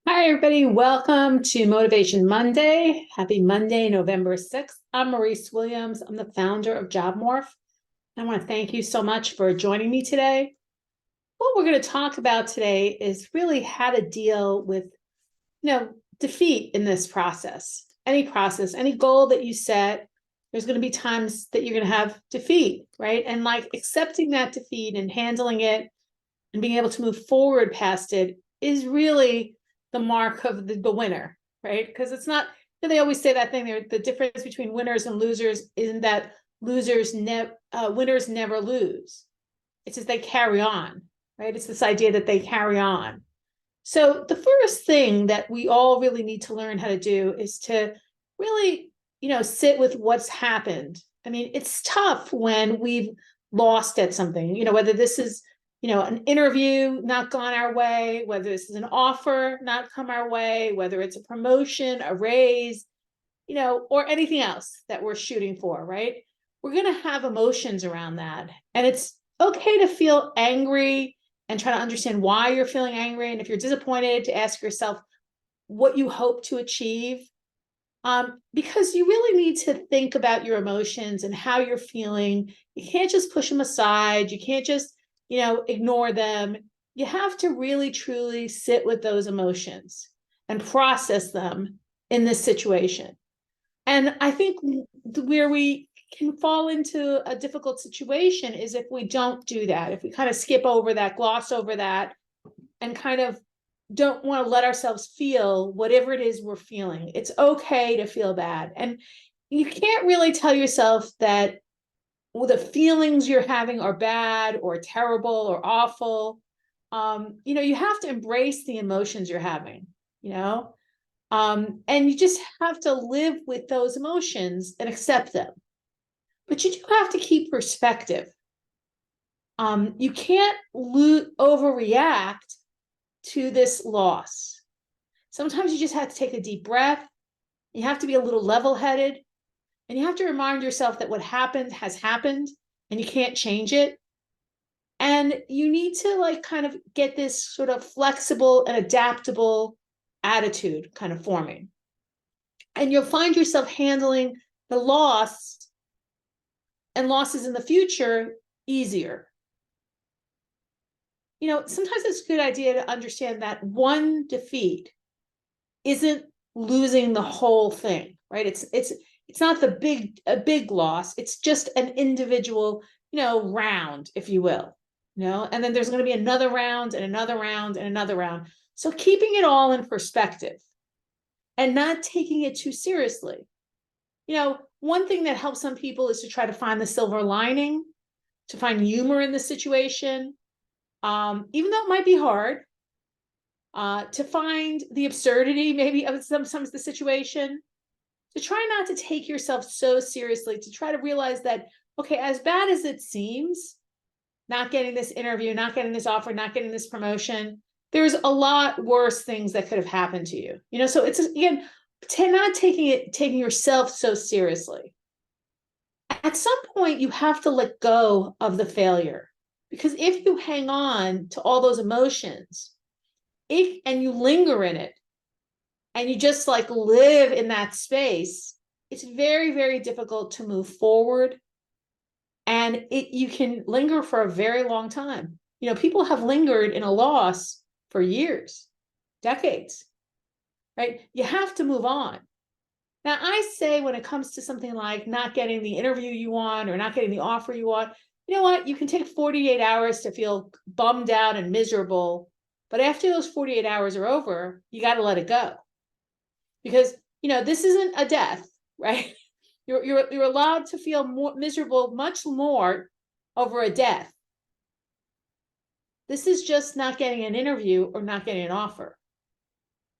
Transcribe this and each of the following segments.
Hi, everybody. Welcome to Motivation Monday. Happy Monday, November 6th. I'm Maurice Williams. I'm the founder of JobMorph. I want to thank you so much for joining me today. What we're going to talk about today is really how to deal with, defeat in this process. Any goal that you set, there's going to be times that you're going to have defeat, right? And like accepting that defeat and handling it and being able to move forward past it is really the mark of the winner, right? Because it's not, they always say that thing, the difference between winners and losers isn't that winners never lose. It's just they carry on, right? It's this idea that they carry on. So the first thing that we all really need to learn how to do is to really, sit with what's happened. I mean, it's tough when we've lost at something, whether this is an interview not gone our way, whether this is an offer not come our way, whether it's a promotion, a raise, or anything else that we're shooting for, right? We're going to have emotions around that. And it's okay to feel angry and try to understand why you're feeling angry. And if you're disappointed, to ask yourself what you hope to achieve. Because you really need to think about your emotions and how you're feeling. You can't just push them aside. You can't just ignore them. You have to really truly sit with those emotions and process them in this situation. And I think where we can fall into a difficult situation is if we don't do that, if we kind of skip over that, gloss over that, and kind of don't want to let ourselves feel whatever it is we're feeling. It's okay to feel bad. And you can't really tell yourself that the feelings you're having are bad or terrible or awful. You have to embrace the emotions you're having, and you just have to live with those emotions and accept them. But you do have to keep perspective. You can't overreact to this loss. Sometimes you just have to take a deep breath. You have to be a little level-headed, and you have to remind yourself that what happened has happened and you can't change it. And you need to kind of get this sort of flexible and adaptable attitude kind of forming. And you'll find yourself handling the loss and losses in the future easier. Sometimes it's a good idea to understand that one defeat isn't losing the whole thing, right? It's not a big loss. It's just an individual, round, if you will, and then there's going to be another round and another round and another round. So keeping it all in perspective and not taking it too seriously. One thing that helps some people is to try to find the silver lining, to find humor in the situation, even though it might be hard, to find the absurdity maybe of some of the situation, to try not to take yourself so seriously, to try to realize that, okay, as bad as it seems, not getting this interview, not getting this offer, not getting this promotion, there's a lot worse things that could have happened to you. So it's, again, not taking yourself so seriously. At some point, you have to let go of the failure, because if you hang on to all those emotions, and you linger in it, and you just live in that space, it's very, very difficult to move forward. And you can linger for a very long time. People have lingered in a loss for years, decades, right? You have to move on. Now, I say when it comes to something like not getting the interview you want or not getting the offer you want, you know what? You can take 48 hours to feel bummed out and miserable. But after those 48 hours are over, you got to let it go. Because, this isn't a death, right? You're allowed to feel more miserable, much more over a death. This is just not getting an interview or not getting an offer.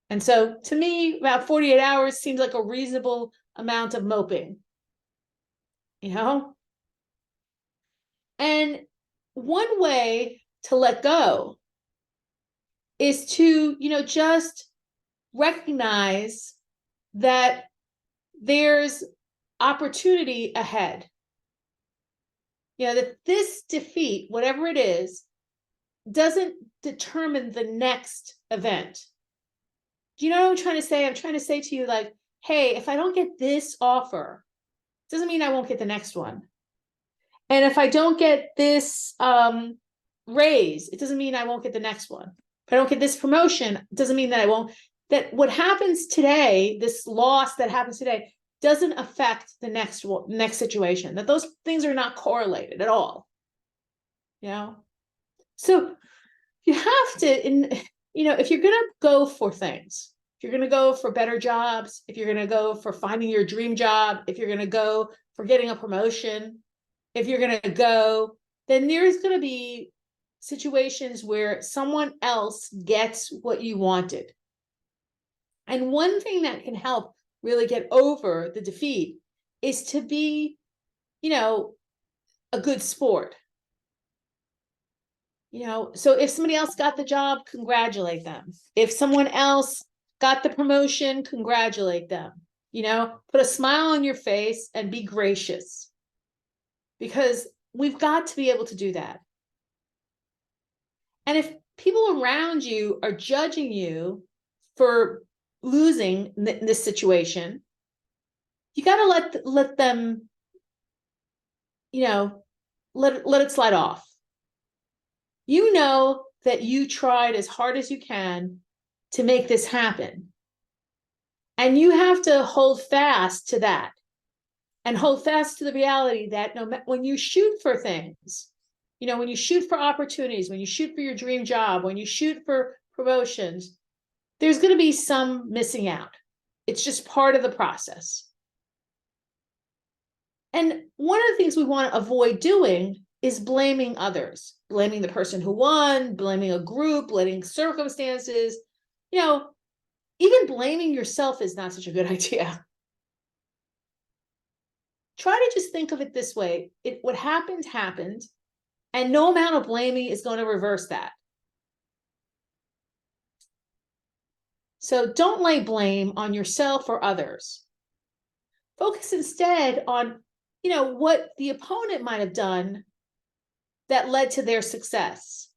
And so to me, about 48 hours seems like a reasonable amount of moping, And one way to let go is to, just recognize that there's opportunity ahead. That this defeat, whatever it is, doesn't determine the next event. Do you know what I'm trying to say? I'm trying to say to you, like, hey, if I don't get this offer, doesn't mean I won't get the next one. And if I don't get this raise, it doesn't mean I won't get the next one. If I don't get this promotion, it doesn't mean that I won't. That what happens today, this loss that happens today, doesn't affect the next situation. That those things are not correlated at all. You know, so you have to, if you're gonna go for things, if you're gonna go for better jobs, if you're gonna go for finding your dream job, if you're gonna go for getting a promotion, if you're going to go, then there's going to be situations where someone else gets what you wanted. And one thing that can help really get over the defeat is to be, a good sport. So if somebody else got the job, congratulate them. If someone else got the promotion, congratulate them. Put a smile on your face and be gracious. Because we've got to be able to do that. And if people around you are judging you for losing this situation, you got to let them, let it slide off. You know that you tried as hard as you can to make this happen. And you have to hold fast to that. And hold fast to the reality that when you shoot for things, when you shoot for opportunities, when you shoot for your dream job, when you shoot for promotions, there's going to be some missing out. It's just part of the process. And one of the things we want to avoid doing is blaming others, blaming the person who won, blaming a group, blaming circumstances. Even blaming yourself is not such a good idea. Try to just think of it this way. What happened, happened, and no amount of blaming is going to reverse that. So don't lay blame on yourself or others. Focus instead on, what the opponent might have done that led to their success.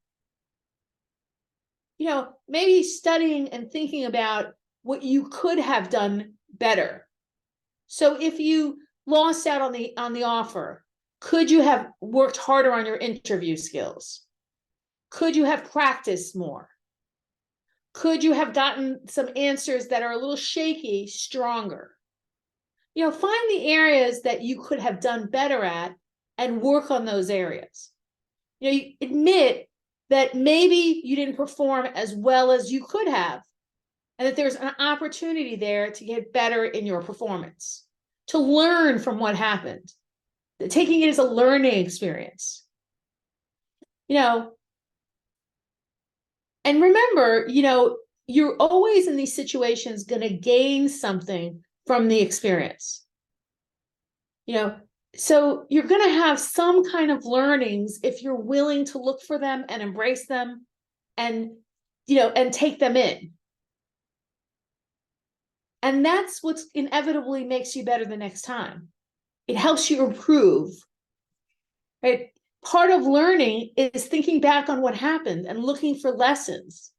Maybe studying and thinking about what you could have done better. So if you lost out on the offer, could you have worked harder on your interview skills? Could you have practiced more? Could you have gotten some answers that are a little shaky stronger? Find the areas that you could have done better at and work on those areas. You admit that maybe you didn't perform as well as you could have, and that there's an opportunity there to get better in your performance, to learn from what happened, taking it as a learning experience. And remember, you're always in these situations going to gain something from the experience. So you're going to have some kind of learnings if you're willing to look for them and embrace them and take them in. And that's what inevitably makes you better the next time. It helps you improve, right? Part of learning is thinking back on what happened and looking for lessons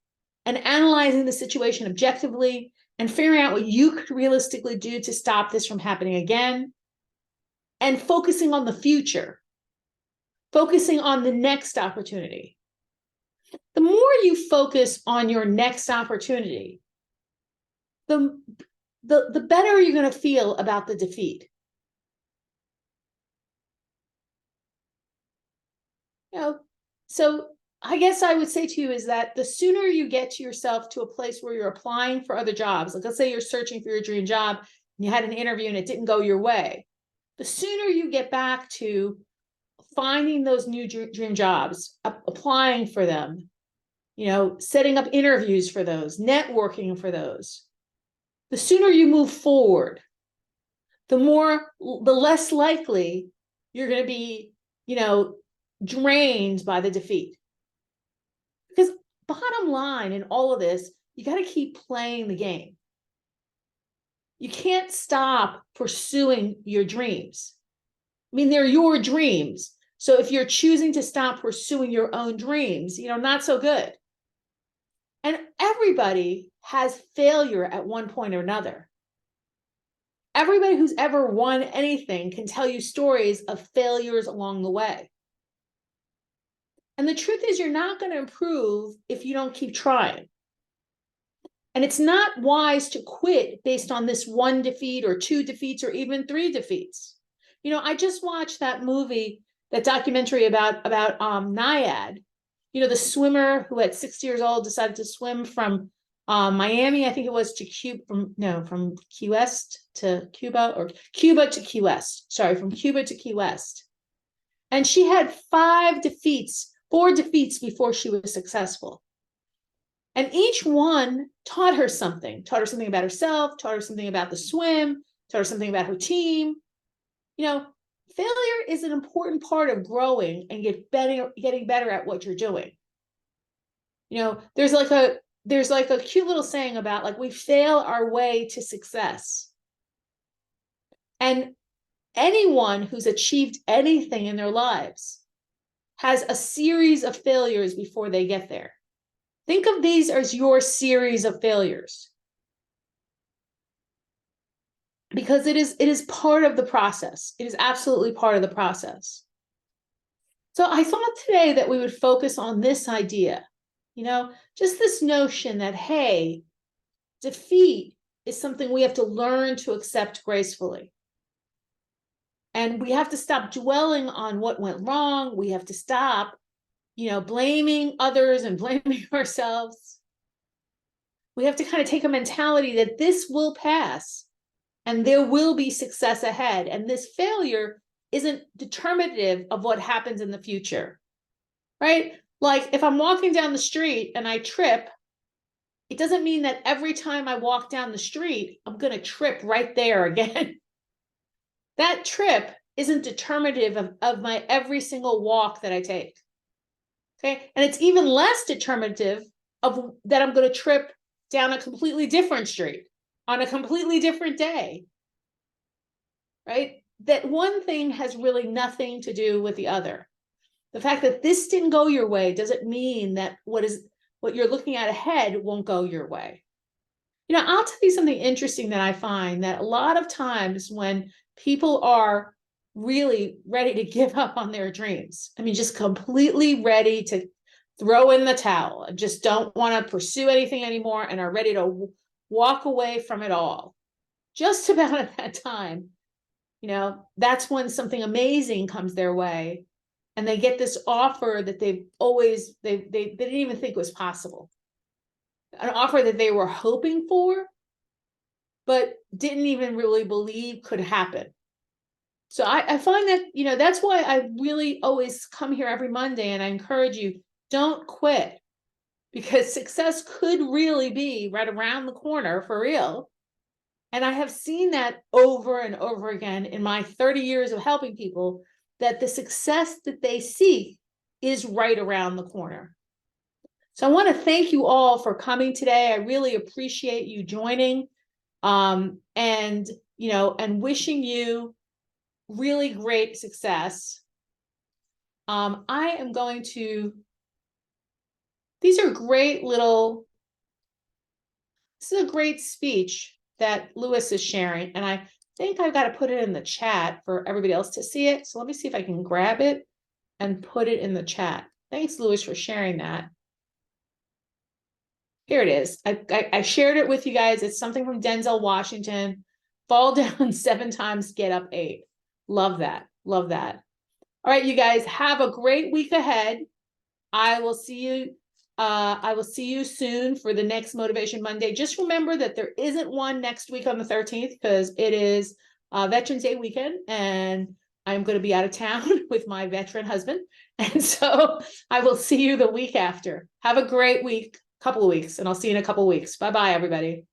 and analyzing the situation objectively and figuring out what you could realistically do to stop this from happening again, and focusing on the future, focusing on the next opportunity. The more you focus on your next opportunity, the better you're going to feel about the defeat. So I guess I would say to you is that the sooner you get to yourself to a place where you're applying for other jobs, like let's say you're searching for your dream job and you had an interview and it didn't go your way, the sooner you get back to finding those new dream jobs, applying for them, setting up interviews for those, networking for those, the sooner you move forward, the less likely you're going to be, drained by the defeat. Because bottom line in all of this, you got to keep playing the game. You can't stop pursuing your dreams. I mean, they're your dreams. So if you're choosing to stop pursuing your own dreams, not so good. And everybody has failure at one point or another. Everybody who's ever won anything can tell you stories of failures along the way. And the truth is, you're not going to improve if you don't keep trying. And it's not wise to quit based on this one defeat or two defeats or even three defeats. You know, I just watched that movie, that documentary about Naiad, you know, the swimmer who at 6 years old decided to swim from Miami, I think it was, to Cuba, from Key West to Cuba, or Cuba to Key West. Sorry, from Cuba to Key West. And she had four defeats before she was successful. And each one taught her something about herself, taught her something about the swim, taught her something about her team. You know, failure is an important part of growing and getting better at what you're doing. You know, there's like a cute little saying about, like, we fail our way to success. And anyone who's achieved anything in their lives has a series of failures before they get there. Think of these as your series of failures, because it is part of the process. It is absolutely part of the process. So I thought today that we would focus on this idea, you know, just this notion that, hey, defeat is something we have to learn to accept gracefully. And we have to stop dwelling on what went wrong. We have to stop, you know, blaming others and blaming ourselves. We have to kind of take a mentality that this will pass and there will be success ahead. And this failure isn't determinative of what happens in the future, right? Like, if I'm walking down the street and I trip, it doesn't mean that every time I walk down the street, I'm going to trip right there again. That trip isn't determinative of my every single walk that I take. Okay. And it's even less determinative of that I'm going to trip down a completely different street on a completely different day. Right? That one thing has really nothing to do with the other. The fact that this didn't go your way doesn't mean that what you're looking at ahead won't go your way. You know, I'll tell you something interesting that I find, that a lot of times when people are really ready to give up on their dreams, I mean, just completely ready to throw in the towel and just don't want to pursue anything anymore and are ready to walk away from it all, just about at that time, you know, that's when something amazing comes their way and they get this offer that they didn't even think was possible. An offer that they were hoping for, but didn't even really believe could happen. So I find that, you know, that's why I really always come here every Monday and I encourage you, don't quit, because success could really be right around the corner for real. And I have seen that over and over again in my 30 years of helping people, that the success that they seek is right around the corner. So I want to thank you all for coming today. I really appreciate you joining, and, you know, and wishing you really great success. I am going to, these are great little, this is a great speech that Lewis is sharing, and I think I've got to put it in the chat for everybody else to see it. So let me see if I can grab it and put it in the chat. Thanks, Lewis, for sharing that. Here it is. I shared it with you guys. It's something from Denzel Washington. Fall down 7 times, get up 8. Love that. Love that. All right, you guys, have a great week ahead. I will see you soon for the next Motivation Monday. Just remember that there isn't one next week on the 13th because it is Veterans Day weekend and I'm going to be out of town with my veteran husband. And so I will see you the week after. Have a great week, couple of weeks, and I'll see you in a couple of weeks. Bye-bye, everybody.